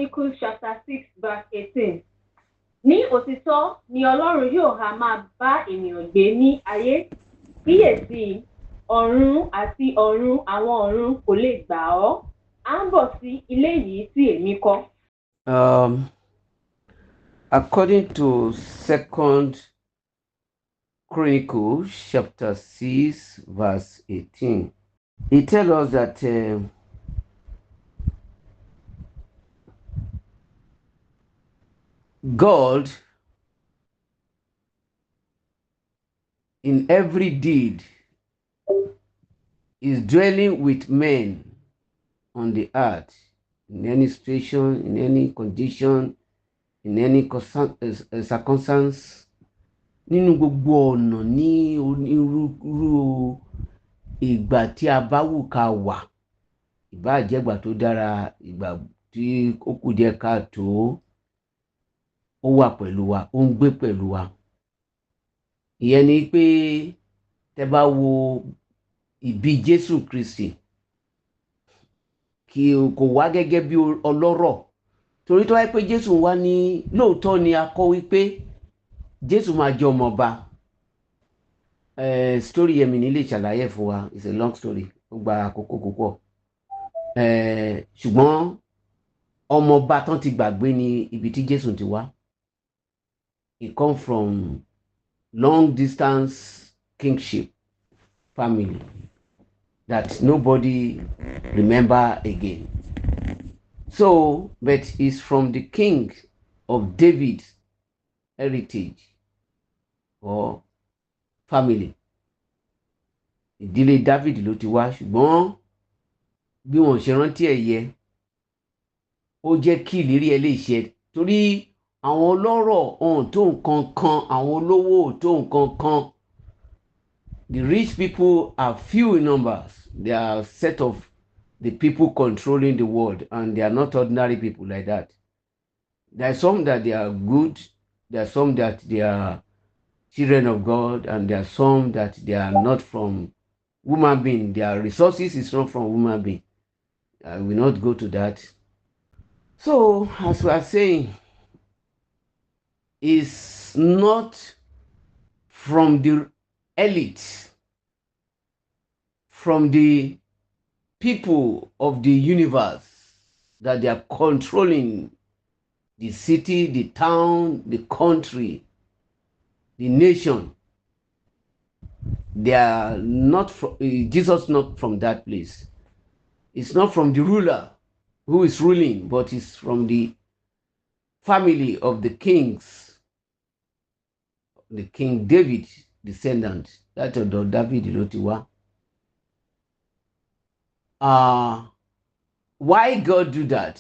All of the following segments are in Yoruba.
Chronicles chapter 6 verse 18. Ní òtítọ́ ni Ọlọ́run yóò ha máa bá ènìyàn gbé ní ayé. Kíyèsí, ọ̀run àti ọ̀run àwọn ọ̀run kò lè gbà ọ́. À ń bọ̀ sí ilé yìí tí èmi kọ́. According to 2 Chronicles chapter 6 verse 18, it tells us that God in every deed is dwelling with men on the earth, in any situation, in any condition, in any circumstance, nínú gbogbo ọ̀nà ní onírúurú ìgbà tí a bá wù ká wà, ìbá jẹ́ ìgbà tó dára, ìgbà tí ó kù díẹ̀ káàtó, ó wà pẹ̀lú wa, ó ń gbé pẹ̀lú wa. Ìyẹn ni pé tẹ́ bá wo ìbí Jésù Kristi, kí kò wá gẹ́gẹ́ bí ọlọ́rọ̀, torí tó wáyé pé Jésù wá ní lóòótọ́ ni a kọ́ wípé Jésù máa jẹ́ ọmọọba. Story yẹn mi ní lè ṣàlàyé fún wa, it's a long story, ó gba àkókò púpọ̀. Ṣùgbọ́n ọmọọba tán ti gbàgbé ní ibi tí Jésù ti wá. He come from long distance kingship family that nobody remember again. So, but he's from the king of David's heritage or family. Ìdílé David ló ti wá, ṣùgbọ́n bí wọ́n ṣe rántí ẹ̀ yẹ, ó jẹ́ kí ìlérí ẹ̀ lè ṣẹ. Torí àwọn ọlọ́rọ̀ ohun tó nǹkan kan, àwọn olówó tó nǹkan kan. The rich people are few in numbers. They are a set of the people controlling the world, and they are not ordinary people like that. There are some that they are good, there are some that they are children of God, and there are some that they are not from human being. Their resources is not from human being. I will not go to that. So, as we are saying, it's not from the elite, from the people of the universe that they are controlling the city, the town, the country, the nation. They are not from, Jesus not from that place. It's not from the ruler who is ruling, but it's from the family of the kings, the King David descendant. That's David Lotiwa. Why God do that?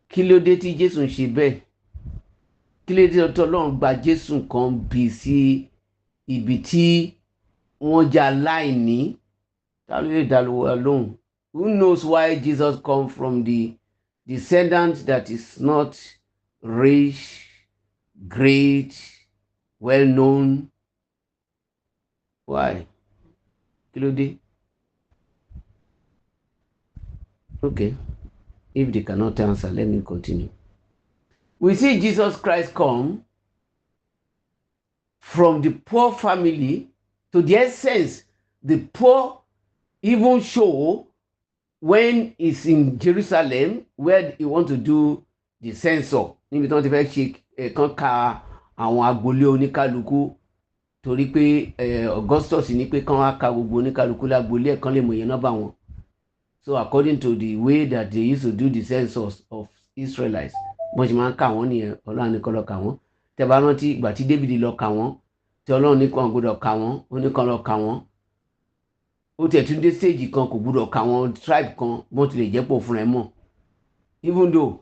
Kí ló dé tí Jésù ń ṣe bẹ́ẹ̀? Kí ló dé tí Ọlọ́run gba Jésù kan bí sí ibi tí wọ́n jẹ́ aláìní? Ta ló lè dá lóhùn? Who knows why Jesus come from the descendant that is not rich, great, well known? Why? Kí ló dé? Okay, if they cannot answer, let me continue. We see Jesus Christ come from the poor family. To the essence, the poor even show when he's in Jerusalem, where he want to do the census. Níbi tí wọ́n ti fẹ́ ṣe kan ka àwọn agbolé oníkálukú, torí pé Augustus ní pé kán wá ka gbogbo oníkálukú lágbolé ẹ̀ kán lè mọ̀ iye nọ́mbà wọn. So according to the way that they used to do the census of Israelites, wọ́n ṣe máa ń kà wọ́n nìyẹn, Ọlọ́run ní kán lọ kà wọ́n. Tẹ́ bá rántí ìgbà tí David lọ kà wọ́n, tí Ọlọ́run ní kán gbọ́dọ̀ kà wọ́n, ó ní kán lọ kà wọ́n. Ó tiẹ̀ tún dé stage kan kò gbọ́dọ̀ kà wọ́n tribe kan, bọ́n ti lè jẹ́ pò fúnra ẹ̀ mọ̀. Even though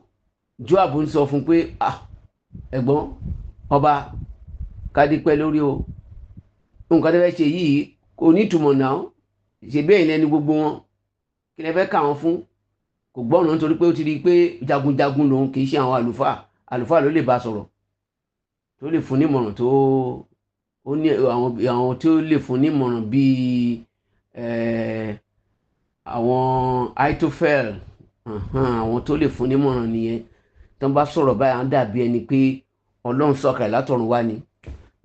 Joab ń sọ fún pé ẹ̀gbọ́n ọba kádípẹ́ lórí o, nǹkan tó fẹ́ ṣe yìí kò ní ìtumọ̀ náà, ṣe bẹ́ẹ̀ lẹ́ni gbogbo wọn, kí lẹ fẹ́ kà wọ́n fún? Kò gbọ́ràn nítorí pé ó ti rí i pé jagunjagun lòun, kì í ṣe àwọn àlùfáà ló lè bá sọ̀rọ̀, tó lè fún nímọ̀ràn, tó ó ní àwọn tí ó lè fún nímọ̀ràn bíi àwọn Ahithophel àwọn tó lè fún nímọ̀ràn nìyẹn. tó ń bá sọ̀rọ̀ báyìí á dàbí ẹni pé ọlọ́run sọ̀kalẹ̀ látọ̀run wá ni.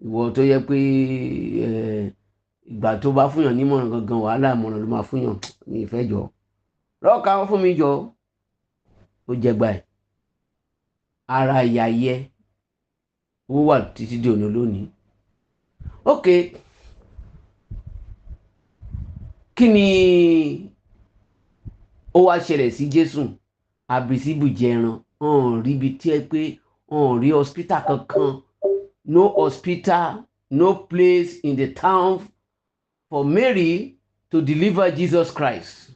ìwọ tó yẹ pé ìgbà tó bá fúnyàn nímọ̀ràn gangan wàhálà ìmọ̀ràn ló máa fúnyàn ní ìfẹ́ jọ lọ́ọ̀ká wọn fún mi jọ ó jẹgba ẹ̀ ara ìyá yẹ ó wà títí di òní lónìí. ok kí ni ó wá ṣẹlẹ̀ sí Jésù àbísíbù jẹran ọ̀hún rí ibi tí ẹ pé ọ̀hún rí hospital kankan no hospital no place in the town for Mary to deliver Jesus Christ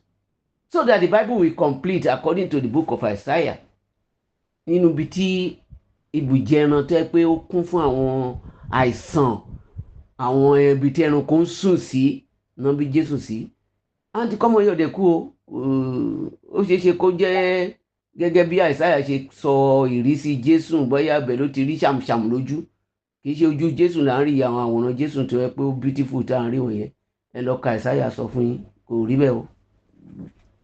so that the Bible will complete according to the book of Isaiah. nínú ibi tí ibùjẹran tó ẹ pé ó kún fún àwọn àìsàn àwọn ibi tí ẹranko ń sùn sí náà bí Jésù sí àǹtí kọ́mọ yóò dẹ̀ kú o ó ṣeé ṣe kó jẹ́ gẹ́gẹ́ bí Àìsáyà ṣe sọ ìrísí Jésù bóyá bẹ̀ ló ti rí ṣàmùṣàmù lójú kì í ṣe ojú Jésù là ń rí àwọn àwòrán Jésù tó yẹ pé ó beautiful tá à ń rí wọ̀nyẹn ẹ lọ ka Àìsáyà sọ fún yín kò rí bẹ́ẹ̀ o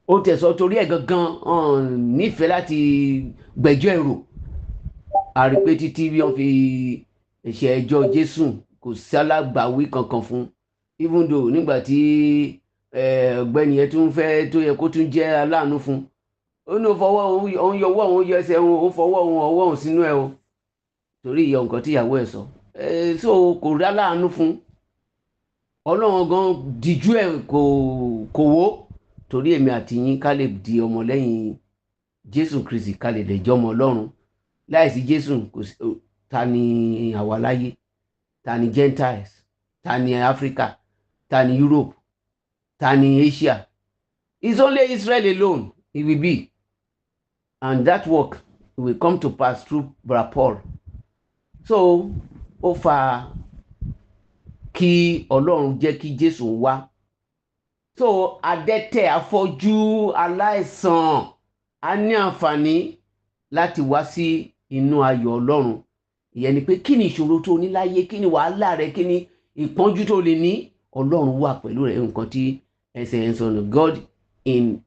ó tẹ̀sọ́ torí ẹ̀ gangan nífẹ̀ẹ́ láti gbẹ́jọ́ èrò àrí pé títí bí wọ́n fi ṣe ẹjọ́ Jésù kò sí alágbàwí kankan fún even though nígbà tí ọ̀gbẹ́ni yẹn tún fẹ́ tó yẹ kó tún jẹ́ aláàánú fún ó ní ó fọwọ́ òun yọwọ́ òun yọ ẹsẹ̀ òun ó fọwọ́ òun ọwọ́ òun sínú ẹ̀ o torí ìyá nǹkan tí ìyàwó ẹ̀ sọ so kò rí aláàánú fún ọlọ́run gan díjú ẹ̀ kò wó torí èmi àti yín ká lè di ọmọlẹ́yìn Jésù Kristi ká lè dẹ̀jọ́ ọmọ ọlọ́run láìsí Jésù ta ni àwa láyé ta ni Gentiles ta ni Africa ta ni Europe ta ni Asia. It's only Israel alone it will be, and that work will come to pass through Brother Paul. So ó fa kí ọlọ́run jẹ́ kí Jésù wá. So adẹ́tẹ̀ afọ́jú aláìsàn á ní àǹfààní láti wá sí inú ayọ̀ ọlọ́run. ìyẹn ni pé kí ni ìṣòro tó ní láyé kí ni wàhálà rẹ kí ni ìpọ́njú tó lè ní ọlọ́run wà pẹ̀lú rẹ nǹkan tí ẹsẹ̀ ń sọnù God in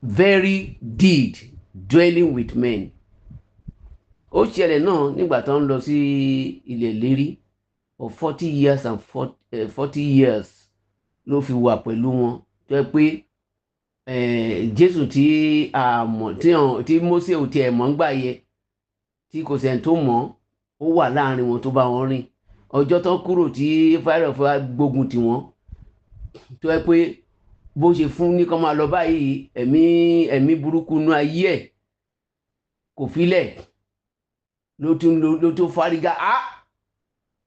very deed dwelling with men. ó ṣẹlẹ̀ náà nígbà tó ń lọ sí ilẹ̀ lérí for 40 years and 40 years ló fi wà pẹ̀lú wọn tó yẹ pé Jésù tí a mọ̀ tí Mósè ò tiẹ̀ mọ̀ ń gbà yẹ tí kò sẹ́ni tó mọ̀ ó wà láàrin wọn tó bá wọn rìn ọjọ́ tán kúrò tí Fáráò fẹ́ gbógun tì wọ́n tó yẹ pé bó ṣe fún ní kán máa lọ báyìí ẹ̀mí burúkú nú ayé ẹ̀ kò filẹ̀ ló tún fárígá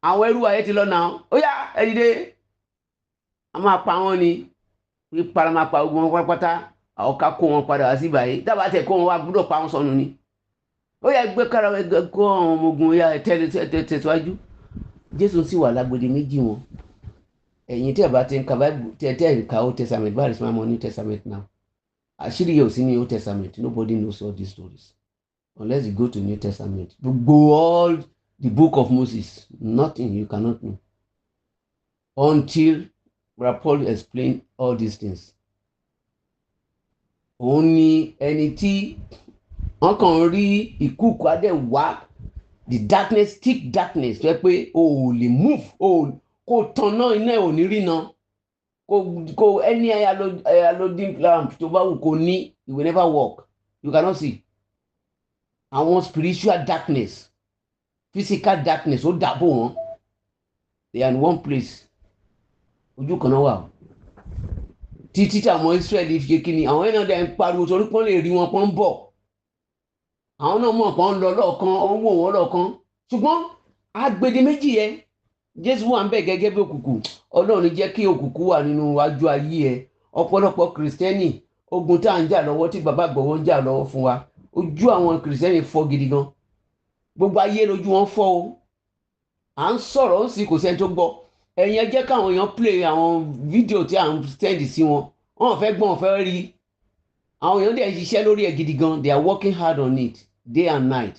àwọn ẹrú ayé ti lọ náà ó yá ẹ dìde a máa pa wọn ni pípa máa pa ogun wọn pátápátá àwọn ká kó wọn padà wá sí báyìí dábàá tẹ̀ kó wọn wá gbọ́dọ̀ pa wọn sọnù ni ó yá gbé kára kó àwọn ọmọ ogun ya tẹ̀síwájú. Jésù sì wà lágbèdè méjì wọn ẹ̀yin tí ẹ bá ti ń ka Bible tẹ́ ń ka Old Testament báyìí sọ ma New Testament now àṣírí yẹn ò sí ní Old Testament nobody knows all these stories unless you go to New Testament gbogbo all the book of Moses nothing you cannot know until Paul explained all these things. òun ni ẹni tí wọ́n kàn rí ìkúùkù adé wá the darkness thick darkness tó yẹ pé o ò lè move kò tàn náà iná ẹ̀ ò ní rí náà kò any halogene lamp tó bá wù kò ní it will never work you cannot see. àwọn spiritual darkness physical darkness ó dàbò wọn they are in one place ojú kan náà wà títí tí àwọn Israẹli fi kí ni àwọn èèyàn dẹ̀ ń pariwo torí pọ́n lè rí wọn pọ́n ń bọ̀ àwọn náà mọ̀ pọ́n ń lọ lọ́ọ̀kan ó ń wò wọ́n lọ́ọ̀kan ṣùgbọ́n agbede méjì yẹn Jésù wà ń bẹ̀ gẹ́gẹ́ bí òkùnkùn Ọlọ́run jẹ́ kí òkùnkùn wà nínú wájú ayé ẹ ọ̀pọ̀lọpọ̀ kìrìsìtẹ́nì ogun tá à ń jà lọ́wọ́ tí bàbá àgbọ̀wọ́ ń jà lọ́wọ́ fún wa ojú àwọn kìrìsìtẹ́nì fọ́ gidi gan gbogbo ayé lójú wọn fọ́ o à ń sọ̀rọ̀ ó sì kò sẹ́ni tó gbọ́ ẹ̀yin ẹ jẹ́ káwọn èèyàn play àwọn fídíò tí à ń send sí wọn wọn fẹ́ gbọ́n wọn fẹ́ rí àwọn èèyàn dẹ̀ ń ṣiṣẹ́ lórí ẹ̀ gidi gan they are working hard on it day and night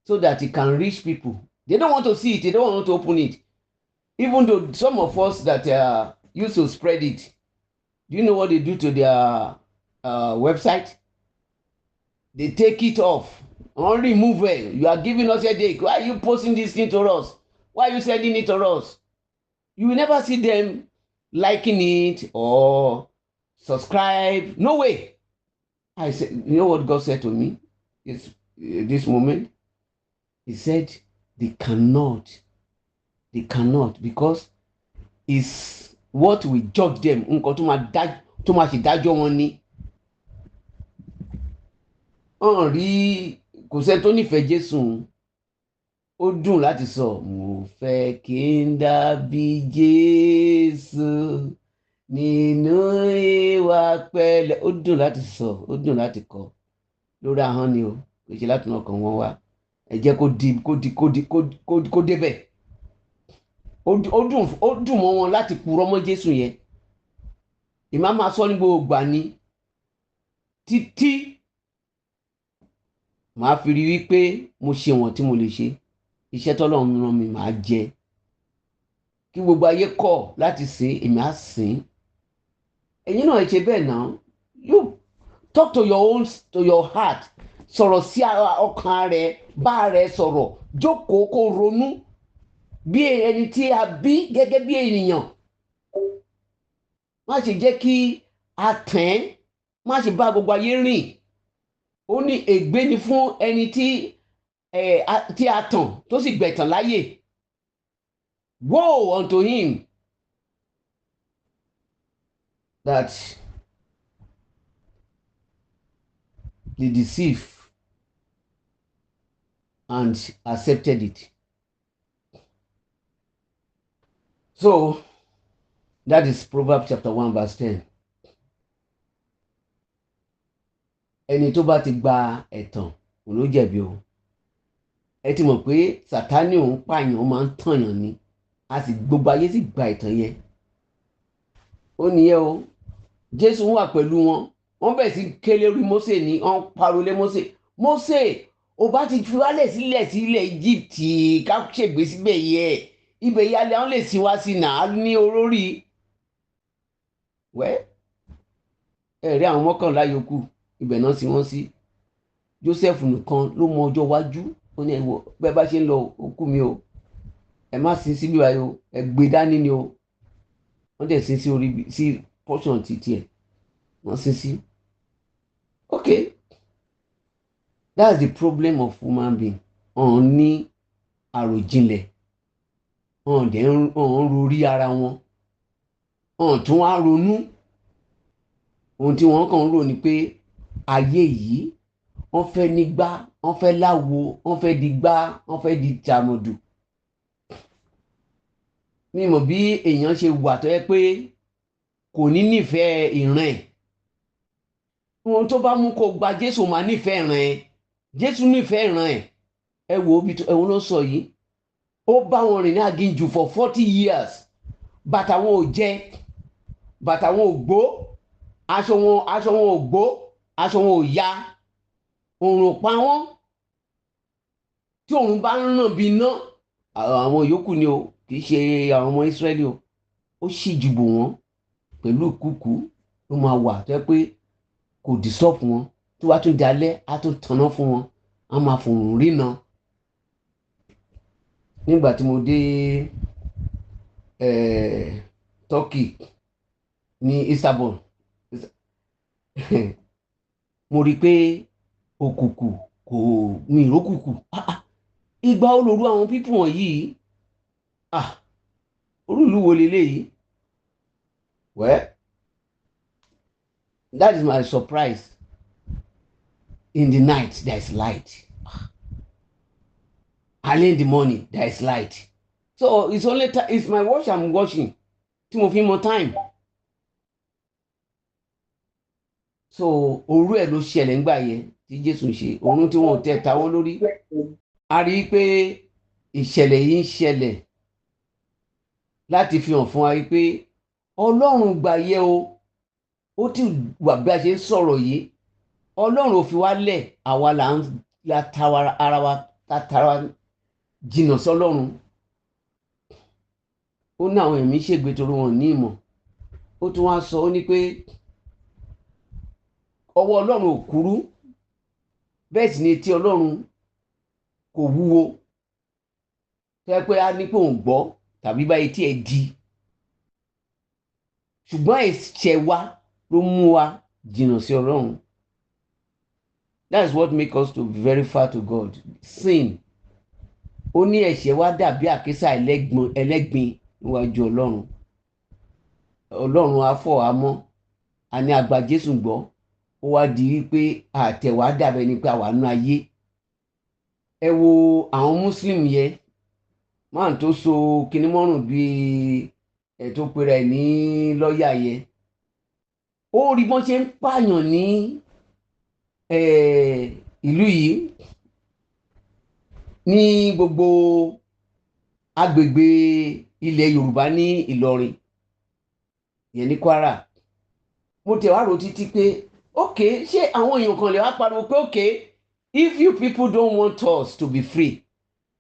so that it can reach people. They don't want to see it. They don't want to open it. Even though some of us that used to spread it, do you know what they do to their website? they take it off, remove it. You are giving us a headache. Why are you posting this thing to us? Why are you sending it to us? You will never see them liking it or subscribe. No way. I said, you know what God said to me this moment? He said, they cannot, because it's what we judge them. Nǹkan tó máa ṣe dájọ́ wọn ni. Kò sẹ́ni tó nífẹ̀ẹ́ Jésù. Ó dùn láti sọ, mo fẹ́ kí n dàbí Jésù nínú ìwà pẹ̀lẹ́. Ó dùn láti sọ, ó dùn láti kọ. Lórí ahọ́n ni o, kò ṣe láti náà kàn wọ́n wá. Ẹ jẹ́ kó débẹ̀. Ó dùn mọ́ wọn láti purọ́ mọ́ Jésù yẹn. Ìmá máa sọ ní gbogbo ìgbà ni títí màá fi rí wípé mo ṣe wọ̀n tí mo lè ṣe. Iṣẹ́ tọ́lọ́run rán mi màá jẹ. Kí gbogbo ayé kọ̀ láti sìn, èmi á sìn. Ẹ̀yin náà ẹ ṣe bẹ́ẹ̀ náà. You talk to your heart. Sọ̀rọ̀ sí ọkàn rẹ, bá rẹ sọ̀rọ̀, jókòó kó ronú bí ẹni tí a bí gẹ́gẹ́ bí ènìyàn. Má ṣe jẹ́ kí a tẹ̀, má ṣe bá gbogbo ayé rìn. Ó ní ègbé ni fún ẹni tí a tàn tó sì gbẹ̀tàn láyè. Woe unto him that they deceive and accepted it. So that is Proverbs chapter 1 verse 10. Ẹni tó bá ti gba ẹ̀tàn òun ló jẹ̀bi o. Ẹ ti mọ̀ pé Sátánì òun pààyàn, ó máa ń tànyàn ni. A sì gbogbo ayé sì gba ẹ̀tàn yẹn. Ó nìyẹn o. Jésù wà pẹ̀lú wọn. Wọ́n bẹ̀ sí kélé orí Mósè ní wọ́n pariwo lé Mósè. Mósè, ó bá ti fi wálẹ̀ sílẹ̀ Íjíbítì ká ṣègbé síbẹ̀ yẹ. Ibẹ̀ yálẹ̀ àwọn lè sin wá sí náà ní olórí. Ẹ̀rí àwọn 11 yòókù ibẹ̀ náà sí wọ́n sí. Joseph nìkan ló mọ ọjọ́ iwájú. Ó ní ẹ̀wọ̀ bẹ́ẹ̀ bá ṣe ń lọ òkú mi o. Ẹ má sin síbí báyìí o. Ẹ gbé dání ni o. Wọ́n dẹ̀ sin sí orí sí portion títí ẹ̀. Wọ́n sin sí. Okay. That's the problem of human being. Wọ́n ní àròjinlẹ̀. Wọ́n rorí ara wọn. Wọ́n tún wá ronú. Ohun tí wọ́n kàn ń rò ni pé ayé yìí wọ́n fẹ́ nígbà, wọ́n fẹ́ láwo, wọ́n fẹ́ di gbá, wọ́n fẹ́ di tàmọ̀dù. Mi mọ̀ bí èèyàn ṣe wà tó yẹ pé kò ní nífẹ̀ẹ́ ìran ẹ̀. Ohun tó bá mú kó gba Jésù máa nífẹ̀ẹ́ ìran ẹ̀. Jésù nífẹ̀ẹ́ ìran ẹ̀. Ẹ wo bí ẹ̀wọ̀n ló sọ yìí. Ó bá wọn rìn ní aginjù for 40 years. Bàtà wọn ò jẹ, bàtà wọn ò gbó, aṣọ wọn ò gbó, aṣọ wọn ò ya, òòrùn pa wọ́n. Tí òòrùn bá ń ràn bí iná, àwọn yòókù ni o, kì í ṣe àwọn ọmọ Ísírẹ́lì o. Ó sì jùbò wọn pẹ̀lú ìkúùkù ló máa wà tó yẹ pé kò disturb wọn. Tó bá tún dalẹ̀ á tún tanná fún wọn. A máa fòrùn rína. Nígbà tí mo dé Turkey ní Istanbul, mo rí pé òkùnkùn kò mi ìrókùnkùn. Ìgbà olóru àwọn pípù wọ̀nyí. Orúlù wo leléyìí? Well, that is my surprise. In the night there is light. Early in the morning there is light. So it's only it's my watch I'm watching. Tí mo fi mọ time. So òru ẹ̀ ló ṣẹlẹ̀ ńgbà yẹn tí Jésù ṣe. Òrun tí wọn ò tẹ̀ tawọ́ lórí. A rí i pé ìṣẹ̀lẹ̀ yìí ń ṣẹlẹ̀ láti fi hàn fún wa pé Ọlọ́run gbà yẹ o. Ó ti wà bí a ṣe ń sọ̀rọ̀ yìí. Ọlọ́run ò fi wá lẹ̀, àwa la ta ara wa jìnnà sọ́lọ́run. Ó ní àwọn ẹ̀mí ṣègbè torí wọn ní ìmọ̀. Ó tún wá sọ ó ní pé ọwọ́ Ọlọ́run ò kúrú bẹ́ẹ̀ sì ni etí Ọlọ́run kò wúwo tó yẹ pé a ní pé òun gbọ́ tàbí bá etí ẹ̀ di, ṣùgbọ́n ẹ̀ṣẹ̀ wa ló mú wa jìnnà sí Ọlọ́run. That is what make us to be very far to God. Sin. Ó ní ẹ̀ṣẹ̀ wa dàbí àkísà ẹlẹ́gbin níwájú Ọlọ́run. Ọlọ́run á fọ̀ wá mọ́, a ní a gba Jésù gbọ́, ó wá di wípé àtẹ̀wá dàbẹ̀ ni pé àwa nú ayé. Ẹ wo àwọn Muslim yẹn, máa tó so kinní mọ́rùn bíi ẹ̀ tó pera ẹ̀ ní lọ́ọ̀yà yẹn. Ó rí bọ́n ṣe ń pààyàn ní ìlú yìí, ní gbogbo agbègbè ilẹ̀ Yorùbá ní Ìlọrin yẹn ní Kwara. Mo tẹ̀ wá rò títí pé okay, ṣé àwọn èèyàn kan lè wá pariwo pé okay, if you people don't want us to be free,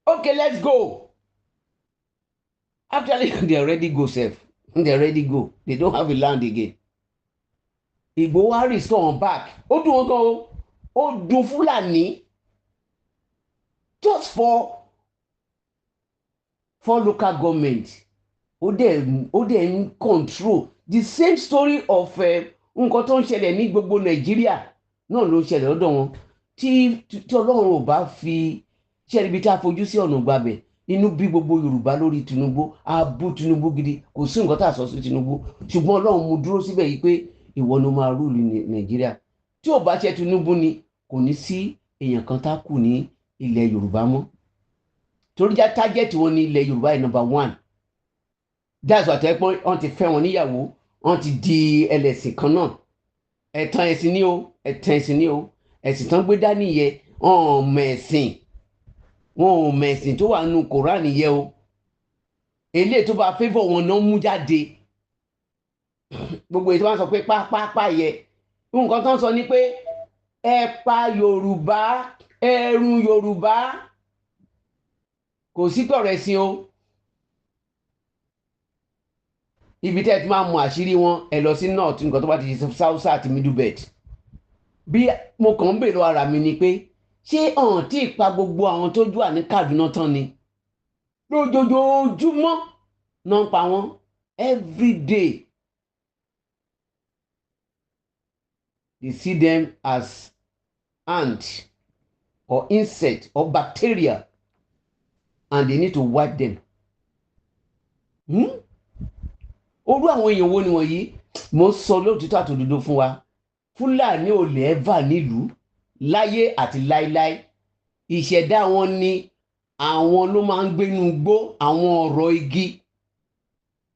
okay, let's go. Actually, they already go safe. They already go. They don't have a land again. Igbo wa restore wọn back. Ó dùn wọn gan o. Ó dùn Fúlàní just for local government. Ó dẹ̀ ń control the same story of nǹkan tó ń ṣẹlẹ̀ ní gbogbo Nàìjíríà náà ló ń ṣẹlẹ̀ lọ́dọ̀ wọn. Tí Ọlọ́run ò bá fi ṣẹ́ni bí tá a fojú sí ọ̀nà gbàbẹ̀, inú bí gbogbo Yorùbá lórí Tinubu, a bú Tinubu gidi, kò sí nǹkan tá a sọ sí Tinubu, ṣùgbọ́n Ọlọ́run mú dúró síbẹ̀ yìí pé ìwọ ló máa rúùlù Nàìjíríà. Tí ò bá ṣe Tinubu ni kò ní sí èèyàn kan tá kù ní ilẹ̀ Yorùbá mọ́, torí já tágẹ́tì wọn ní ilẹ̀ Yorùbá yìí number 1. That's why àtẹ́pọ́n wọ́n ti fẹ́ wọn níyàwó, wọ́n ti di ẹlẹ́sìn kan náà. Ẹ̀tàn ẹ̀sìn ni o, ẹ̀tàn ẹ̀sìn ni o, ẹ̀sìn tán gbé dání yẹ wọn ò mẹ̀sìn tó wà nínú Kòránì yẹ o. Eléyìí tó bá favour wọn náà mú jáde. Gbogbo èyí tó wọ́n sọ pé pápápá yẹ, nǹkan tó ń sọ ni pé ẹ pa Yorùbá, ẹrù Yorùbá, kò sí tọ̀rọ̀ ẹ̀sìn o. Ibi tẹ́ ẹ ti máa mú àṣírí wọn, ẹ lọ sí north, nǹkan tó bá ti ṣe South àti Middle Belt. Bí mo kàn ń bèrè ara mi ni pé ṣé ọ̀hún tí ì pa gbogbo àwọn tó jù wà ní Kaduna tán ni? Lójoojúmọ́ náà ń pa wọ́n, every day. They see them as ants or insects or bacteria, and they need to wipe them. Orú àwọn èèyàn wo ni wọ̀nyí? Mo sọ lóòtítọ́ àtòdodo fún wa. Fúlàní ò lè ẹ́fà nílùú láyé àti láíláí. Ìṣẹ̀dá wọn ni àwọn ló máa ń gbénú igbó, àwọn ọ̀rọ̀ igi.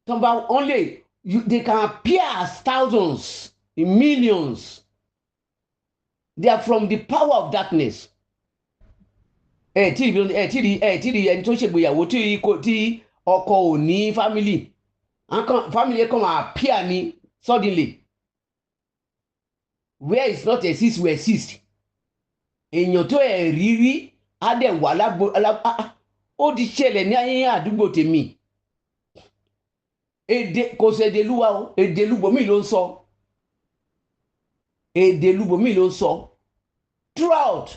Tọ́ba wọ́n lè, they can appear as thousands, in millions. They are from the power of darkness. Tí rí ẹni tó ṣègbéyàwó tí ọkọ ò ní family. Family come appear ni suddenly. Where is not exist will exist. Èèyàn tó ẹ̀ rírí á dẹ̀ wà lágbo ó ti ṣẹlẹ̀ ní ayé àdúgbò tèmi. Èdè kò ṣe èdè lúwa o, èdè lúbòmí ló ń sọ. Èdè lúbòmí ló ń sọ. Throughout.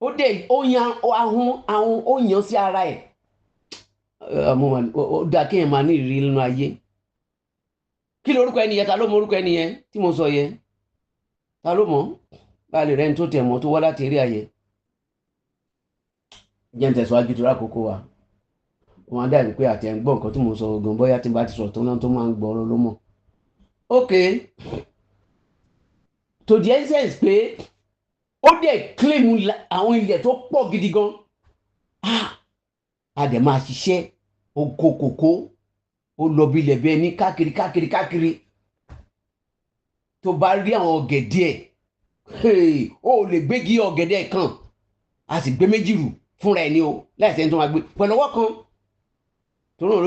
Ó dẹ̀ ó yan ahun ó yan sí ara ẹ̀. Ó dá kéèyàn máa ní ìrírí nínú ayé. Kí lorúkọ ẹni yẹn? Ta ló mọ orúkọ ẹni yẹn tí mo sọ yẹn? Ta ló mọ̀? Bá lè rẹ́ni tó tẹ̀ mọ́ tó wá láti eré ayé. Jẹ́ ń tẹ̀síwájú tó rákòókò wa. Wọ́n á dàbí pé àti ẹ̀ ń gbọ́ nǹkan tí mo sọ gan, bóyá tí n bá ti sọ̀rọ̀ tó náà tó máa ń gbọ́ ọ̀rọ̀ ló mọ̀. Okay. To the essence pé ó dẹ̀ claim àwọn ilẹ̀ tó pọ̀ gidi gan. A dẹ̀ máa ṣiṣẹ́ oko kòkó. Ó lọ bí ilẹ̀ bẹ́ẹ̀ ní káàkiri. Tó bá rí àwọn ọ̀gẹ̀dẹ̀, ó lè gbégi ọ̀gẹ̀dẹ̀ kan, a sì gbé méjì rù fúnra ẹni o, láìsẹ̀ ní tó máa gbé pẹ̀lú ọwọ́ kan. Tó náà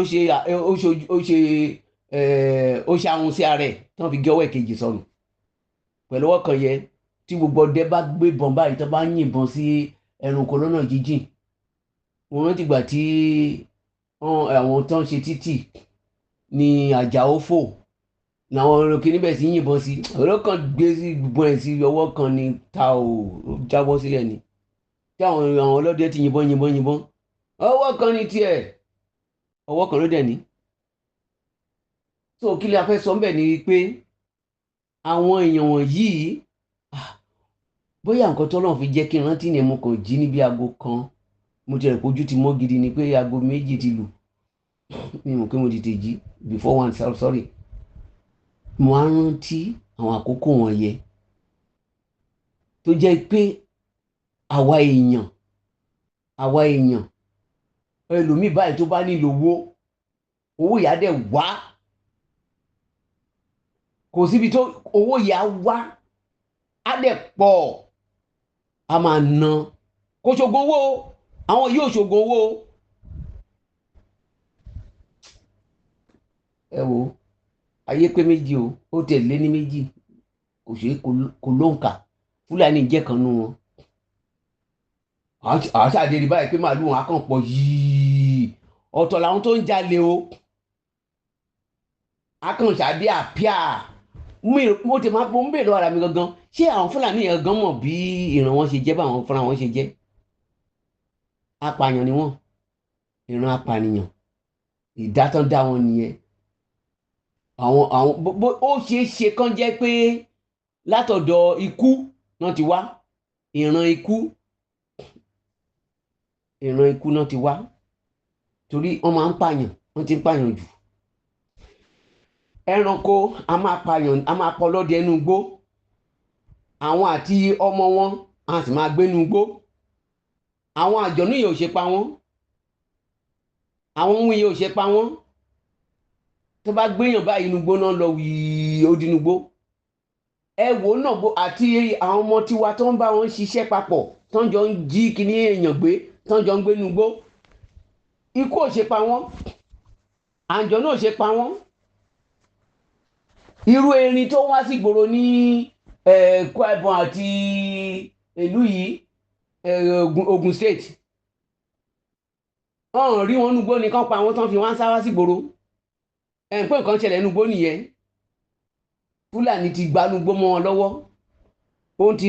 ó ṣe ahun sí ara ẹ̀ tí wọ́n fi gé ọwọ́ ìkejì sọnù. Pẹ̀lú ọwọ́ kan yẹn tí gbogbo ọdẹ bá gbé ìbọn báyìí tó bá yìnbọn sí ẹranko lọ́nà jíjìn. Mo rántí ìgbà tí àwọn tó ń ṣe títì ní Àjàó fò làwọn olókè níbẹ̀ sí yìnbọn sí olókàn gbé sí gbogbo ẹ̀ sí ọwọ́ kan ní ta ò jábọ́ sílẹ̀ ni tí àwọn ọlọ́dẹ ti yìnbọn ọwọ́ kan ní tiẹ̀ ọwọ́ kan ló dẹ̀ ní. So kí la fẹ́ sọ ńbẹ̀ ni pé àwọn èèyàn wọ̀nyí bóyá nǹkan tó lọ́n fi jẹ́ kí n rántí ni mo kàn jí níbi aago kan mo ti rẹ̀ pójú ti mọ́ gidi ni pé aago 2 ti lù mi mọ̀ pé mo tètè jí before 1 sorry mo á rántí àwọn àkókò wọ̀nyẹn tó jẹ́ pé àwa èèyàn ẹlòmíì báyìí tó bá nílò owó ìyá dẹ̀ wá kò síbi tó owó ìyá wá á dẹ̀ pọ̀ a máa ná kò ṣògùn owó àwọn yóò ṣògùn owó ẹ wo ayé pé méjì o ó tẹ̀lé ní méjì kò ṣe kò lóǹkà Fúlàní jẹ́ kan nú wọn àṣàdé rí báyìí pé màálù wọn á kàn pọ̀ yìí ọ̀tọ̀ làwọn tó ń jalè o á kàn ṣàdé àpíà mo ti máa ń bèèrè lọ́wọ́ ara mi gangan ṣé àwọn Fúlàní yẹn gan mọ̀ bí ìran wọn ṣe jẹ́ báwọn fúnra wọn ṣe jẹ́ apààyàn ni wọ́n ìran apànìyàn ìdátọ́ndá wọn nìyẹn àwọn ó ṣeé ṣe kán jẹ́ pé látọ̀dọ̀ ikú náà ti wá ìran ikú náà ti wá torí wọ́n máa ń pààyàn wọ́n ti ń pààyàn jù ẹranko a máa pọ̀ lọ́dẹ ẹnu igbó àwọn àti ọmọ wọn a sì máa gbé inú igbó àwọn àjọ̀nú yìí ò ṣe pa wọ́n àwọn ohun yìí ò ṣe pa wọ́n tó bá gbéyàn báyìí inú igbó náà lọ wíì ó dínú igbó ẹ wò náà àti àwọn ọmọ tiwa tó ń bá wọn ṣiṣẹ́ papọ̀ tó ń jọ ń jí kíní èèyàn gbé tó ń jọ ń gbé inú igbó ikú ò ṣe pa wọ́n àjọ̀nú ò ṣe pa wọ́n irú erin tó wá sí ìgboro ní Akwa Ibom àti ìlú yìí Ogun State ọ̀hún rí wọn núgbó nìkan pa àwọn tán fi wọ́n sáwá sí ìgboro pé nǹkan ṣẹlẹ̀ núgbó nìyẹn Fúlàní ti gba núgbó mọ́ wọn lọ́wọ́ ó ti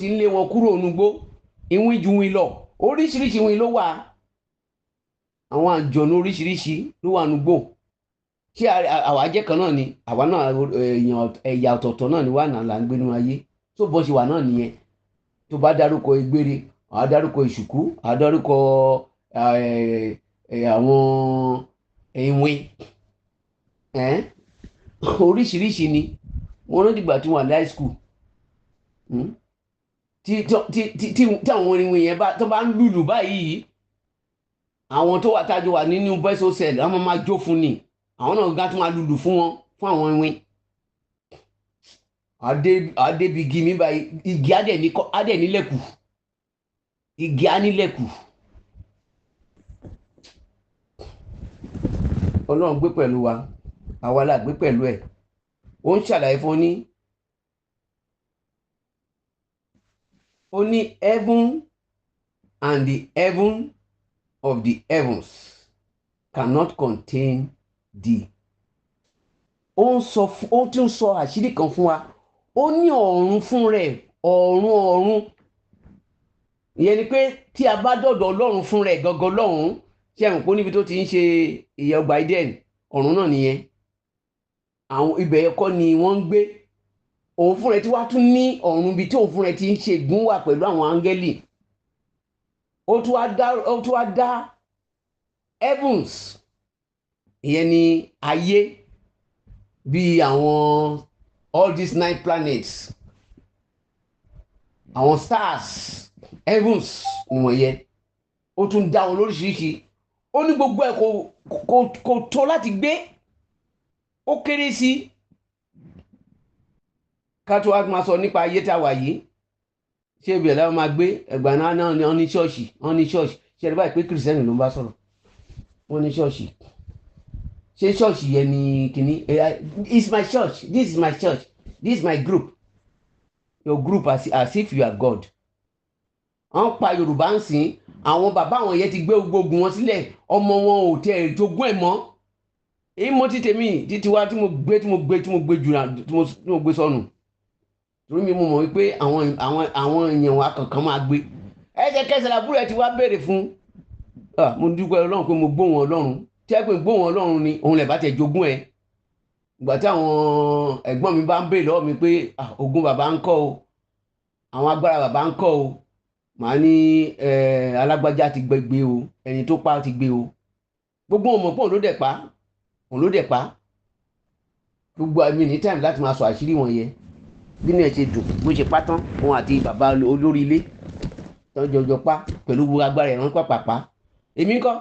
ń lé wọn kúrò núgbó ìwìn ju wìn lọ oríṣiríṣi wìn ló wà àwọn àjọ̀nú oríṣiríṣi ló wà núgbó ṣé àwa jẹ́ kan náà ni àwa náà ẹ̀yà ọ̀tọ̀ọ̀tọ̀ náà ni wà náà là ń gbé nínú ayé tó bọ́ ṣe wà náà nìyẹn tó bá dárúkọ Egbére àá dárúkọ Ìṣùkú àá dárúkọ àwọn ìwìn oríṣiríṣi ni wọ́n rántí ìgbà tí wọ́n wà ní high school tí àwọn ìwìn yẹn tó bá ń lùlù báyìí àwọn tó wà tájọ wà nínú boys hostel àwọn máa jó fún ni àwọn náà gá tó máa lùlù fún wọn fún àwọn ìwìn àdébìgì mi báyìí igi adẹ̀ nílẹ̀kù igi á nílẹ̀kù Ọlọ́run gbé pẹ̀lú wa àwa la gbé pẹ̀lú ẹ̀ ó ń ṣàlàyé fún ó ní heaven and the heaven of the heavens cannot contain thee ó tún sọ àṣírí kan fún wa ó ní ọ̀run fún rẹ̀ ọ̀run ìyẹn ni pé tí a bá dọ̀dọ̀ Ọlọ́run fún rẹ̀ gangan lọ́hùn ṣe àwọn òpó níbi tó ti ń ṣe ìyá ọgbà Eden ọ̀run náà nìyẹn àwọn ibẹ̀ ẹ̀kọ́ ni wọ́n ń gbé òun fún rẹ̀ tí wàá tún ní ọ̀run ibi tí òun fún rẹ̀ ti ń ṣe ìgúnwà pẹ̀lú àwọn áńgẹ́lì ó tún wá dá heavens ìyẹn ni ayé bíi àwọn all these 9 planets àwọn stars heavens wọ̀nyẹn ó tún dá wọn lóríṣiríṣi ó ní gbogbo ẹ̀ kò tó láti gbé ó kéré sí ká tó wá máa sọ nípa ayé tá a wà yìí ṣé ibi ẹ̀dá máa gbé ẹ̀gbà náà ni wọ́n ní ṣọ́ọ̀ṣì ṣe ẹ̀rí báyìí pé kìrìsìtẹ́nì ló ń bá sọ̀rọ̀ wọ́n ní ṣọ́ọ̀ṣì ṣé ṣọ́ọ̀ṣì yẹn ni kìíní it's my church this is my church this is my group your group as if you are God wọ́n pa Yorùbá ń sìn àwọn bàbá àwọn yẹn ti gbé gbogbo wọn sílẹ̀ ọmọ wọn ò tẹ̀ jogún ẹ̀ mọ́ èyí mo ti tèmi títí wá tí mo gbé jù tí mo gbé sọnù torí mi mo mọ̀ wípé àwọn èèyàn wa kankan máa gbé ẹsẹ̀kẹsẹ̀ làbúrò ẹ ti wá béèrè fún mo dúpẹ́ Ọlọ́run pé mo gbóhùn Ọlọ́run tí ẹ pé gbóhùn Ọlọ́run ni òun lẹ̀ bá tẹ̀ jogún ẹ ìgbà tí àwọn ẹ̀gbọ́n mi bá ń béèrè lọ́wọ́ mi pé ogún bàbá ń kọ́ o àwọn agbára bàbá ń kọ́ o màá ní alágbájá ti gbé o ẹni tó pa ti gbé o gbogbo wọn mọ̀ pé òun ló dẹ̀ pa gbogbo àmì ní time láti máa sọ àṣírí wọn yẹn bí ní ẹ ṣe dùn bó ṣe pátán òun àti bàbá olórí ilé tó jọjọ pa pẹ̀lú gbogbo agbára ẹ̀rọ pàpàpá èmi kọ́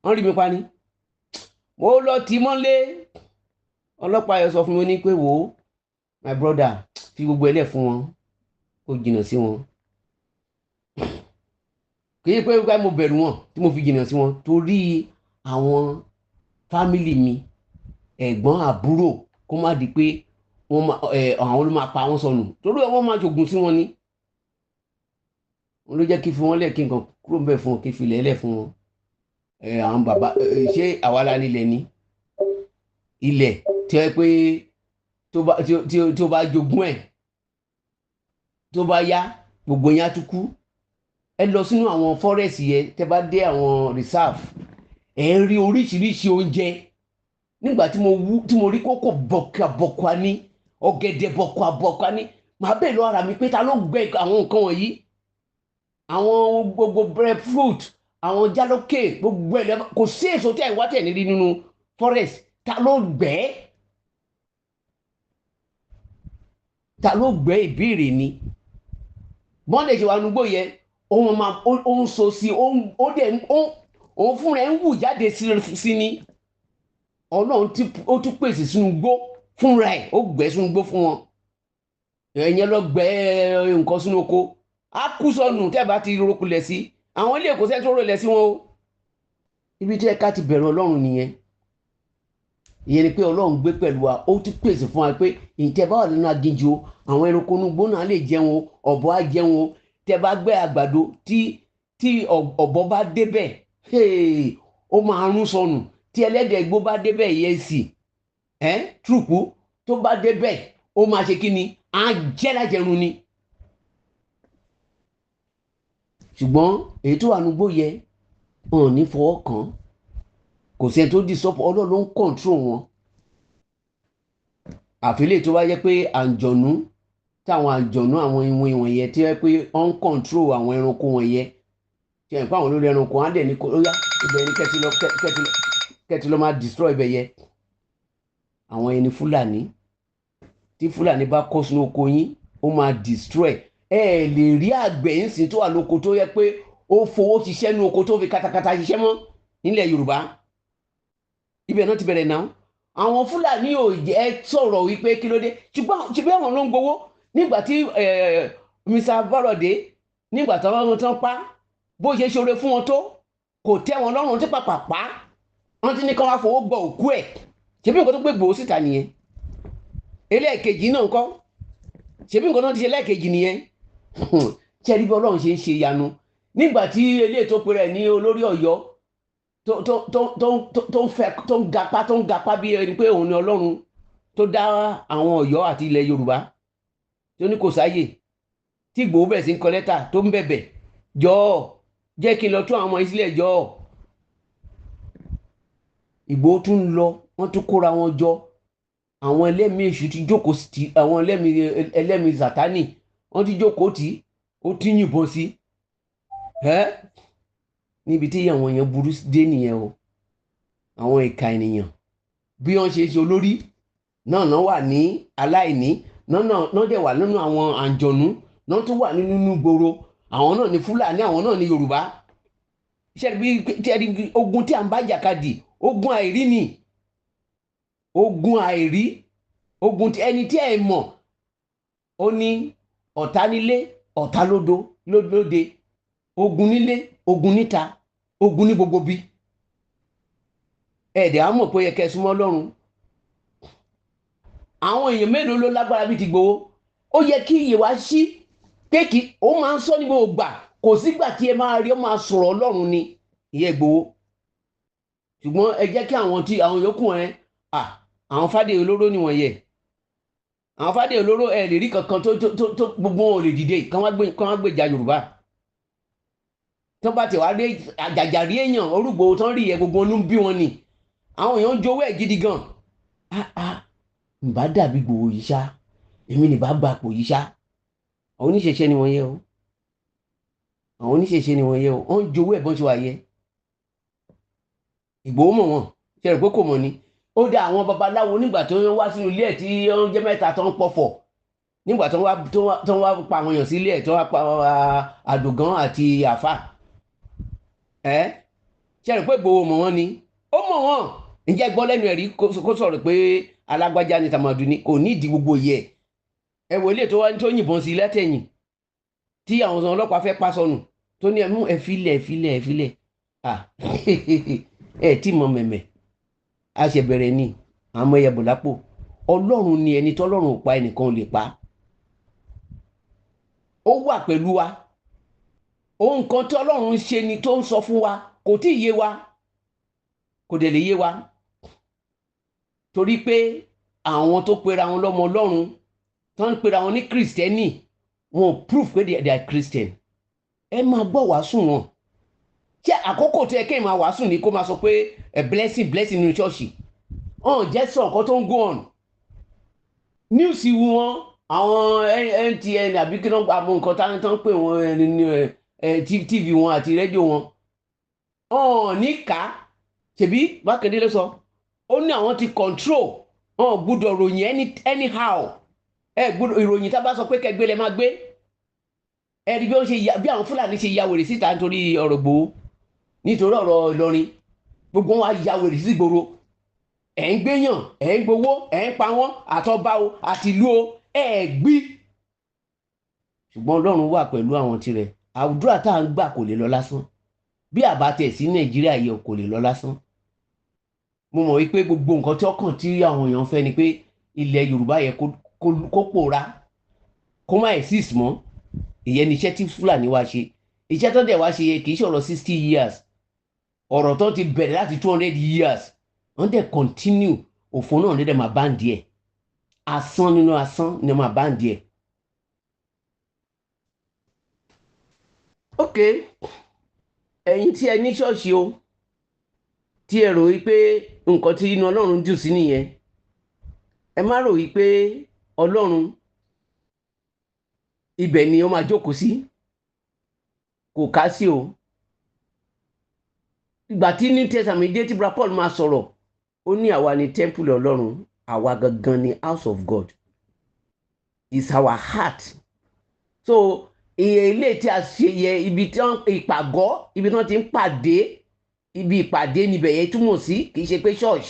wọ́n rí mi pa ni mo lọ tì mọ́lé ọlọ́pàá yẹn sọ fún mi ní pé wò ó my brother fi gbogbo ẹlẹ́ fún wọn kó jìnnà sí wọn kì í pé mo bẹ̀rù wọn tí mo fi jìnnà sí wọn torí àwọn fámìlì mi ẹ̀gbọ́n àbúrò kó má di pé àwọn ló máa pa wọ́n sọnù torí wọ́n máa jogún sí wọn ni wọ́n ló jẹ́ kí fi wọ́n lẹ̀ kí nǹkan kúrò ń bẹ̀ fún wọn kí fi lẹ̀ fún wọn àwọn bàbá ṣé àwa la nílẹ̀ ni ilẹ̀ tí ó pé tó bá jogún ẹ̀ tó bá yá gbogbo yẹn á tún kú ẹ lọ sínú àwọn forest yẹn tẹ́ bá dé àwọn reserve ẹ ń rí oríṣiríṣi oúnjẹ nígbà tí mo rí kókò bọ̀kà ní ọ̀gẹ̀dẹ̀ bọ̀kà ní màá bẹ̀ lọ ara mi pé ta ló gbẹ àwọn nǹkan wọ̀nyí àwọn gbogbo breadfruit àwọn jálókè gbogbo ẹ̀ kò sí èso tí àìwá tẹ̀ nírí nínú forest ta ló ìbéèrè ni bọ́ndẹ̀ ṣe wà nùgbò yẹn òun so sí òun fúnra ẹ̀ ń wù jáde sí ni Ọlọ́run ó tún pèsè sínú gbó fúnra ẹ̀ ó gbẹ́ sínú gbó fún wọn ẹ̀yẹn lọ gbẹ́ nǹkan sínú oko á kú sọnù tẹ́ bá ti rokulẹ̀ sí àwọn ilé ẹ̀kọ́ sẹ́ńtọ́ rọlẹ̀ sí wọn o ibi tí ẹ̀ka ti bẹ̀rẹ̀ Ọlọ́run nìyẹn ìyẹn ni pé Ọlọ́run gbé pẹ̀lú wa ó tún pèsè fún wa pé ìtẹ́ bá wà nínú aginjù o àwọn ẹranko inú igbó náà lè jẹun o ọ̀bọ á jẹun o tẹ́ bá gbẹ́ àgbàdo tí ọ̀bọ bá débẹ̀ ó máa rún sọnù tí ẹlẹ́dẹ̀ igbó bá débẹ̀ yẹ sí trùkú tó bá débẹ̀ ó máa ṣe kí ni á jẹ́ lájẹrun ni ṣùgbọ́n èyí tó wà nígbó yẹ wọn ò ní fọwọ́ kàn kò sẹ́ni tó di sọ́pọ̀ Ọlọ́run ló ń kọ̀ǹtró wọn àfilẹ̀ tó bá yẹ pé táwọn àǹjọ̀nú àwọn ìwọ̀n ìwọ̀nyẹ tí wọ́n pé wọ́n ń kọ̀ǹtró àwọn ẹranko wọ̀nyẹ tí wọ́n pa àwọn olórí ẹranko wọn á dẹ̀ ní kó yá ibẹ̀ ni kẹ́tì lọ máa destroy ibẹ̀ yẹ àwọn ẹni Fúlàní tí Fúlàní bá kó sínú oko yín ó máa destroy ẹ lè rí àgbẹ̀ yín sí tó wà lóko tó yẹ pé ó fowó ṣiṣẹ́ ní oko tó fi katakata ṣiṣẹ́ mọ́ nílẹ̀ Yorùbá ibẹ̀ náà ti bẹ̀rẹ̀ náà àwọn Fúlàní ò jẹ́ sọ̀rọ̀ wípé kí ló dé ṣùgbọ́n àwọn ló ń gbowó nígbà tí Mr. Bọ́rọ̀dé nígbà tí wọ́n tán pa bó ṣe ṣoore fún wọn tó kò tẹ́ wọn lọ́rùn tí pàpàpá wọ́n ti ní kí wọ́n fowó gbọ́ òkú ẹ̀ ṣebí nǹkan tó gbé gbòó síta nìyẹn ẹlẹ́ẹ̀kejì náà ńkọ́ ṣebí nǹkan tó ti ṣe ẹlẹ́ẹ̀kejì nìyẹn ṣẹ́rí bí Ọlọ́run ṣe ń ṣe ìyanu nígbà tí eléyìí tó pe rẹ̀ ní olórí Ọ̀yọ́ tó ń gapá bí ẹni pé òun ni Ọlọ́run tó dá àwọn Ọ̀yọ́ àti ilẹ̀ Yorùbá tó ní kò sáyè tí Ìgbòho bẹ̀rẹ̀ sí ń kọ lẹ́tà tó ń bẹ̀bẹ̀ jọ̀ọ́ jẹ́ kí n lọ tún àwọn ọmọ ìsílẹ̀ jọ̀ọ́ Ìgbòho tún ń lọ wọ́n tún kóra wọn jọ àwọn ẹlẹ́mìí èṣù ti jókòó sí àwọn ẹlẹ́mìí Sátánì wọ́n ti jókòó tí ó ti yìnbọn sí níbi tí àwọn èèyàn burú dé nìyẹn o àwọn ìka ènìyàn bí wọ́n ṣe ṣe olórí náà wà ní aláìní náà dẹ̀ wà nínú àwọn àǹjọ̀nú náà tún wà nínú gbòòrò àwọn náà ní Fúlàní àwọn náà ní Yorùbá iṣẹ́ bí tí ogun tí à ń bá jàkadì ogun àìrí ni ogun àìrí ogun tí ẹni tí ẹ mọ̀ ó ní ọ̀tá nílé ọ̀tá lóde ogun nílé ogun níta ogun ní gbogbo bí ẹ̀ẹ́dẹ̀ á mọ̀ pé ó yẹ kẹ́ súnmọ́ Ọlọ́run àwọn èèyàn mélòó ló lágbára bí ti Ìgbòho ó yẹ kí iye wá sí kéèkì ó máa ń sọ ní gbogbo gbà kò sígbà tí ẹ máa rí ó máa sọ̀rọ̀ Ọlọ́run ni ìyẹn Ìgbòho ṣùgbọ́n ẹ jẹ́ kí àwọn yòókù ẹ àwọn fàdé olóró ni wọ́n yẹ àwọn fàdé olóró ẹ lè rí kankan tó gbogbo wọn ò lè dìde kán wá gbèjà Yorùbá tó bá ti wá rí àjàjàrí èèyàn orúgbó tán rí ẹ gbogbo ọdún bí wọn ni àwọn èèyàn ń jowó ẹ gidi gan ǹbá dàbí Ìgbòho yìí ṣá èmi nìbá gba àpò yìí ṣá àwọn oníṣẹ̀ṣe ni wọ́n yẹ o àwọn oníṣẹ̀ṣe ni wọ́n yẹ o wọ́n ń jowó ẹ̀ bọ́n ṣe wà yẹ Ìgbòho mọ̀ wọ́n ṣe rẹ̀ pé kò mọ̀ ni ó dá àwọn babaláwo nígbà tó ń wá sínú ilé ẹ̀ tí wọ́n jẹ́ mẹ́ta tó ń pọ̀fọ̀ nígbà tó ń wá pa àwọn èèyàn sí ilé ẹ̀ tó wá pa Àdògán àti Àfà ṣe rẹ̀ pé Ìgbòho mọ̀ wọ́n ni ó mọ̀ wọ́n ǹjẹ́ gbọ́ lẹ́nu ẹ̀rí kó sọ̀rọ̀ pé alágbájá ni tàmàdù ni kò ní ìdí gbogbo yẹ ẹ wò ilé tó yìnbọn sí lẹ́tẹ̀yìn tí àwọn ọlọ́pàá fẹ́ pa sọnù tó ní ẹmú ẹ̀fílẹ̀ tí mọ mẹ̀mẹ̀ a ṣe bẹ̀rẹ̀ ni àmọ́ ẹyẹ bòlápò Ọlọ́run ni ẹni tọ́lọ́run ò pa ẹnìkan ò lè pa ó wà pẹ̀lú wa ohun kan tí Ọlọ́run ń ṣe ni tó ń sọ fún wa kò tí ì yé wa kò dẹ̀ lè yé wa torí pé àwọn tó pera wọn lọ́mọ Ọlọ́run tó ń pera wọn ní Kristẹni wọn proof pé they are Christian ẹ máa gbọ́ wàásù wọn ṣé àkókò tó yẹ kéèyàn máa wàásù ni kó máa sọ pé blessing nínú ṣọ́ọ̀ṣì jẹ́ sọ nǹkan tó ń go on news wọn àwọn NTN àbí kí wọ́n gba àwọn nǹkan tó ń pè wọ́n TV wọn àti rédíò wọn ní ká ṣèbí Mákindé ló sọ ó ní àwọn ti control gbúdọ̀ ròyìn anyhow gbúdọ̀ ìròyìn tá a bá sọ pé kẹgbẹ́ lẹ máa gbé ẹ̀rí bí àwọn Fúlàní ṣe ya wèrè síta nítorí ọ̀rọ̀ Ìgbòho nítorí ọ̀rọ̀ Ìlọrin gbogbo wọn á ya wèrè sí ìgboro ẹ̀ ń gbéyàn ẹ̀ ń gbowó ẹ̀ ń pa wọ́n àtọba o àti ìlú o gbí ṣùgbọ́n Ọlọ́run wà pẹ̀lú àwọn tirẹ̀ àdúrà tá à ń gbà kò lè lọ lásán bí àbátẹ̀ sí Nàìjíríà yẹ kò lè lọ lásán mo mọ̀ wípé gbogbo nǹkan tí ọkàn tí àwọn èèyàn fẹ́ ni pé ilẹ̀ Yorùbá yẹ kó pòórá kó má exist mọ́ ìyẹn ni iṣẹ́ tí Fúlàní wá ṣe iṣẹ́ tó dẹ̀ wá ṣe kì í ṣọ̀rọ̀ 60 years ọ̀rọ̀ tó ti bẹ̀rẹ̀ láti 200 years wọ́n dẹ̀ continue òfò náà ní dẹ̀ máa bá ń díẹ̀ asán nínú asán ní máa bá ń díẹ̀. ok ẹ̀yin tí ẹ ní ṣọ́ọ̀ṣì o tí ẹ rò wípé nǹkan tí inú Ọlọ́run dùn sí nìyẹn ẹ má rò wípé Ọlọ́run ibẹ̀ ni ó máa jókòó sí kò ká sí o ìgbà tí ní tẹsàmì dé tí bra Paul máa sọ̀rọ̀ ó ní àwa ni temple Ọlọ́run àwa gangan ni house of God is our heart so ilé tí a ṣe yẹ ibi tí wọ́n ìpàgọ́ ibi tí wọ́n ti ń pàdé ibi ìpàdé níbẹ̀ yẹn túmọ̀ sí kì í ṣe pé church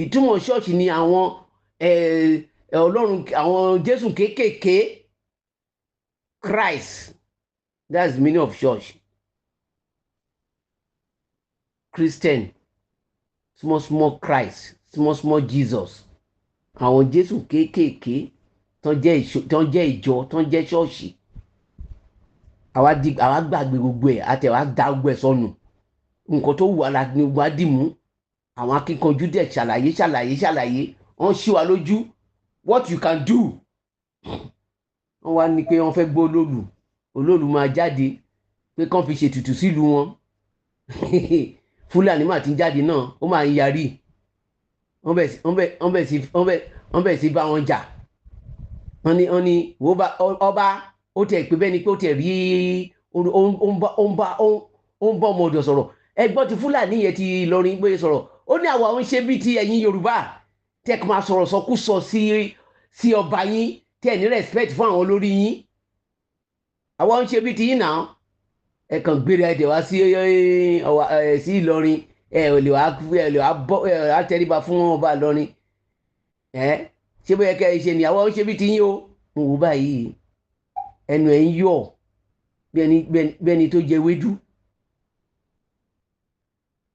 ìtumọ̀ church ni àwọn Ọlọ́run àwọn Jésù kéékèèké Christ, that's the meaning of church. Christian, small Christ, small Jesus. Àwọn Jésù kéékèèké tán jẹ́ ìjọ tán jẹ́ ṣọ́ọ̀ṣì. Àwa gbàgbé gbogbo ẹ̀ àti àwa dá gbogbo ẹ̀ sọnù. Nǹkan tó wù wá ni wá dì mú. Àwọn akíkanjú dẹ̀ ṣàlàyé. Wọ́n ṣí wa lójú. What you can do. Wọ́n wá ní pé wọ́n fẹ́ gbọ́ olóòlù máa jáde pé kán fi ṣètùtù sílùú wọn Fúlàní máa ti jáde náà ó máa ń yarí wọ́n bẹ̀ sí bá wọn jà wọ́n ní ọba ó tẹ̀ pé bẹ́ẹ̀ ni pé ó tẹ̀ rí ó ń bá ọmọ ọ̀dọ̀ sọ̀rọ̀ ẹgbọ́n ti Fúlàní yẹn ti Ìlọrin gbé sọ̀rọ̀ ó ní àwa ń ṣe bí ti ẹ̀yin Yorùbá tẹ́ kó máa sọ̀rọ̀ sọkúsọ sí ọba yín tẹ́ ní respect fún àwọn olórí yín àwa ń ṣe bí ti yín náà ẹ kàn gbére ẹ̀ wá sí Ìlọrin ẹ ò lè wá tẹríba fún ọba Ìlọrin ṣé bóyá kẹ́ ẹ ṣe ni àwa ń ṣe bí ti yín o mo wò báyìí ẹnu ẹ̀ ń yọ̀ bí ẹni tó jẹ wédú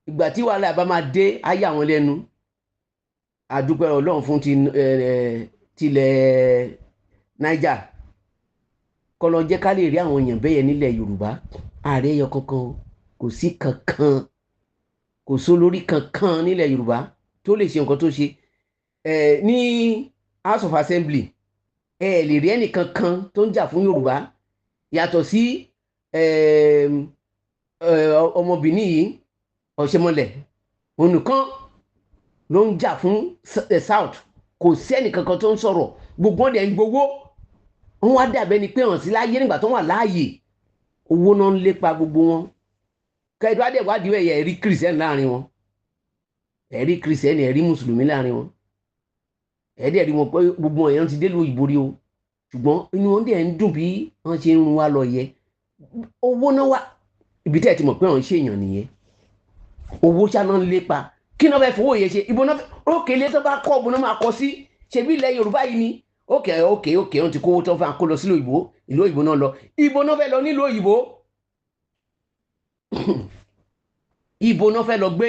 ìgbà tí wàhálà bá máa dé ayé àwọn lẹ́nu àdúpẹ́ Ọlọ́run fún tilẹ̀ Niger kọlọ jẹ́ ká lè rí àwọn èèyàn bẹ́yẹ nílẹ̀ Yorùbá ààrẹ ẹyọ kankan kò sí kankan kò sólórí kankan nílẹ̀ Yorùbá tó lè ṣe nǹkan tó ṣe ní House of Assembly lè rí ẹnìkan kan tó ń jà fún Yorùbá yàtọ̀ sí ọmọbìnrin yìí Ọ̀ṣẹ́mọlẹ̀ onìkan ló ń jà fún South kò sí ẹnìkankan tó ń sọ̀rọ̀ gbogbo wọn dẹ̀ ń gbowó wọn wá dàbẹ́ ni pé hàn sí láyé nígbà tó wà láàyè owó náà ń lépa gbogbo wọn kẹ́ẹ̀dọ́ adẹ́wádìí ẹ̀yẹ ẹ̀rí kìrìsìtẹ́nì láàrin wọn ẹ̀rí kìrìsìtẹ́nì ẹ̀rí mùsùlùmí láàrin wọn ẹ̀ẹ́dẹ̀ rí wọn pé gbogbo èèyàn ti dé lu ìbò rí o ṣùgbọ́n inú wọn dẹ̀ ń dùn bí wọ́n ṣe ń run wa lọ yẹ owó náà wà ibi tẹ́ ẹ ti mọ̀ pé àwọn ṣèèyàn nìyẹn owó ṣáná ń lépa kí náà fẹ́ fowó yẹn ṣe ìbò náà òkè ilé tó bá kọ́ ọ̀bùn náà máa kọ́ sí ṣebí ilẹ̀ Yorùbá yìí ni òkè wọ́n ti kówó tó fà kó lọ sílùú ìlú òyìnbó náà lọ ìbò náà fẹ́ lọ nílùú òyìnbó ìbò náà fẹ́ lọ gbé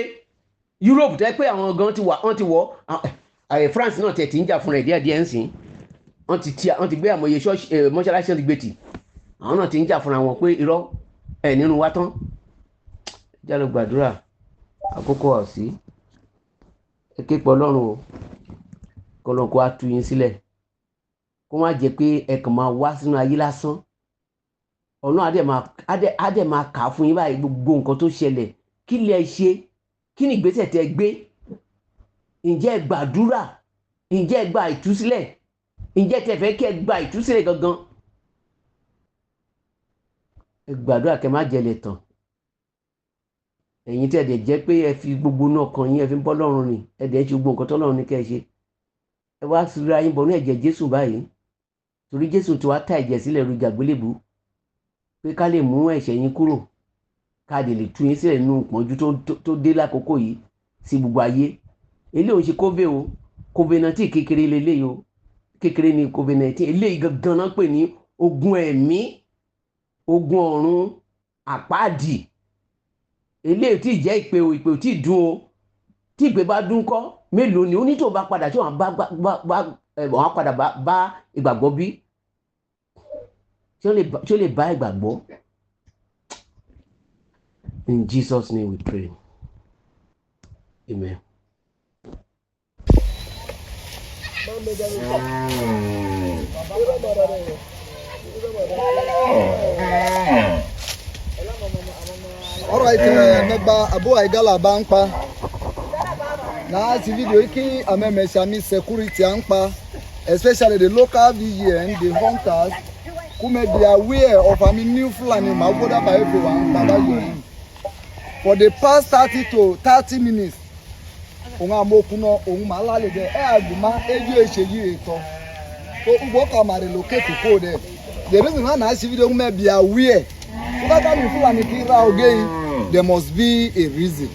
Europe tẹ́ pé àwọn gan wọ́n ti wọ̀ France náà tẹ̀ tí ń jà fún rẹ̀ díẹ̀díẹ̀ ń sìn wọ́n ti gbé àmọye mọ́ṣáláṣí ti gbé tì àwọn náà ti ń jà fúnra wọn pé irọ́ nínú wa tán jálọ gbàdúrà àkókò ọ̀sí ẹ ké pọ̀ Ọlọ́run o kọlọ́n kó a tú yín sílẹ̀ kó má jẹ́ pé ẹ kàn máa wá sínú ayé lásán Ọlọ́run á dẹ̀ máa kà á fún yín báyìí gbogbo nǹkan tó ṣẹlẹ̀ kí lẹ ṣe kí ni ìgbésẹ̀ tẹ gbé ǹjẹ́ ẹ gbàdúrà ǹjẹ́ ẹ gba ìtúsílẹ̀ ǹjẹ́ tẹ fẹ́ kí ẹ gba ìtúsílẹ̀ gangan ẹ gbàdúrà kẹ má jẹlẹ̀ tán ẹ̀yin tẹ̀ dẹ̀ jẹ́ pé ẹ fi gbogbo náà kan yín ẹ fi ń bọ́ lọ́rùn ni ẹ dẹ̀ ń ṣe gbogbo nǹkan tọ́lọ́run ní kẹ́ ẹ ṣe ẹ wá síra yín bọ̀ ní ẹ̀jẹ̀ Jésù báyìí torí Jésù tí wàá ta ẹ̀jẹ̀ sílẹ̀ ru jàgbélébù pé ká lè mú ẹ̀ṣẹ̀ yín kúrò ká lè tú yín sílẹ̀ nínú ìpọ́njú tó dé lákòókò yìí sí gbogbo ayé eléyìí ò ń ṣe COVID-19 kékeré lélẹ́yìí o kékeré ni COVID-19 eléyìí gangan náà pè ní ogun ẹ̀mí ogun ọ̀run àpáàdì eléyìí tí jẹ́ ìpè ò tí dùn o tí ìpè bá dún kọ́ mélòó ni onítò bá padà tí wọ́n padà bá ìgbàgbọ́ bí tí ó lè bá ìgbàgbọ́. In Jesus' name we pray. Amen. All right, Megba Abu Aigala Bankpa. Now, this video is amemesami security Ankpa, especially the local VGN, the hunters, who may be aware of new Fulani Magoda by everyone. For the past 30 to 30 minutes, onga mokuno onga malale de aguma eju eseyi eto so ugbo ka ma relocate ko de the reason why na see video may be aware so that we Fulani kira again there must be a reason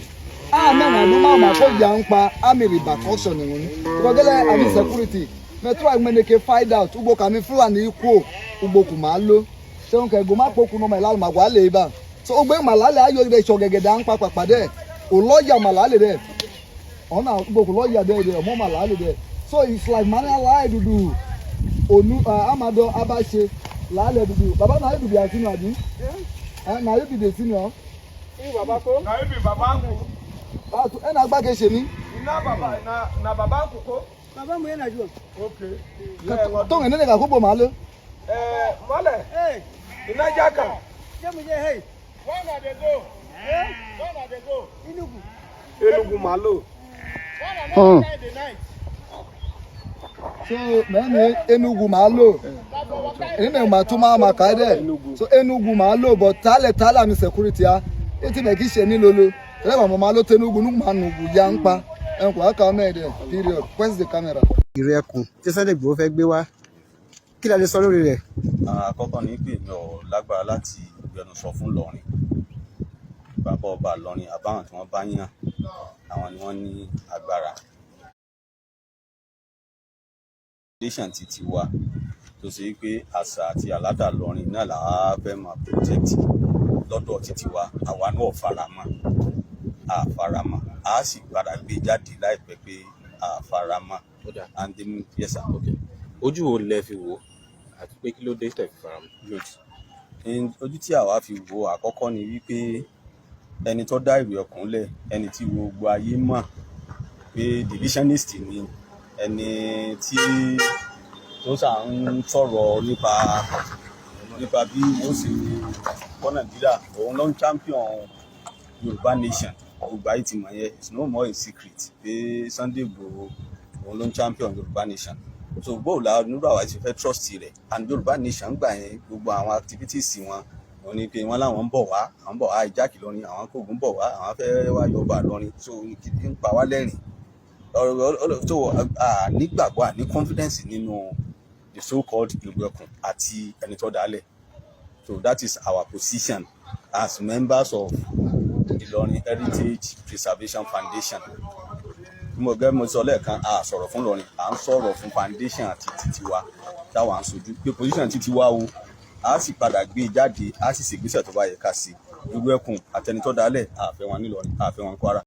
na do ma ko janpa ami repercussion ngun because gele ami security me try meneke find out ugbo ka mi Fulani ku ugbo ku ma lo so nke go ma poku no ma la ma gwa le ba so ogbe malale ayo de sogegede anpa papade o lawyer malale de ona ugbo lawyer de mo malale de so it's like manala dudu onu amado abase lale dudu baba na dudu ya sinu abi na you be the senior baba ko na you be baba ko ba to na gba ke se ni ina baba na baba ko ko baba mo na ju okay to ngene ka ko bo malo mole ina jaka je mo je hey where na dey go where na dey go Enugu malo the night so many Enugu malo ene ma tuma ma ka de so Enugu malo but tale mi security a eti me ki se ni lolo le ma malo tenugu nu ma nugu ya npa en ko aka me de period press the camera Ìrẹ̀kùn tí Sunday Igboho fẹ́ gbé wá kí la lè sọ lórí rẹ̀ àkọ́kọ́ ní pé mi ò lágbára láti gbẹnusọ fún Ìlọrin bàbá ọba Ìlọrin àbáwọn tí wọ́n bá yàn àwọn ni wọ́n ní agbára nation ti ti wa tó ṣe pé àṣà àti àládà Ìlọrin náà là á fẹ́ máa protect lọ́dọ̀ títí wa àwa náà faramọ́ a sì padà gbé jáde láìpẹ́ pé faramọ́ and then yes sir okay ojú wo lẹ fi wò àti pé kí ló dé tẹ̀ fi faramọ́ good ojú tí àwa fi wò àkọ́kọ́ ni wípé ẹni tó dá ìwé ọkùn lẹ̀ ẹni tí gbogbo ayé mọ̀ pé divisionist ni ẹni tí tó sà ń sọ̀rọ̀ nípa bí ó sì kọ́ Nàìjíríà òun ló ń champion Yorùbá nation gbogbo ayé ti mọ̀ yẹn it's no more a secret pé Sunday Igboho òun ló ń champion Yorùbá nation so bóòlù àwọn onírú àwa ti fẹ́ trust rẹ̀ and Yorùbá nation gbà yẹn gbogbo àwọn activities wọn wọ́n ní pé wọ́n láwọn ń bọ̀ wá ìjákì lọ́rin àwọn kògùn bọ̀ wá àwọn fẹ́ wá yọba lọ́rin so ń pa wá lẹ́rìn so nígbàgbọ́ ní confidence nínú the so called Ìgbẹ̀kùn àti ẹni tó dálẹ̀ so that is our position as members of Ìlọrin Heritage Preservation Foundation. Mo gẹ́gẹ́ mo sọ lẹ́ẹ̀kan a sọ̀rọ̀ fún Ìlọrin à ń sọ̀rọ̀ fún foundation àti títí wa táwa ń sojú pé position títí wa o a sì padà gbé jáde a sì ṣègbésẹ̀ tó bá yẹ ká sí Ìgbẹ̀kùn àtẹnitọ́ dálẹ̀ àfẹ́ wọn nílọrin àfẹ́ wọn Kwara.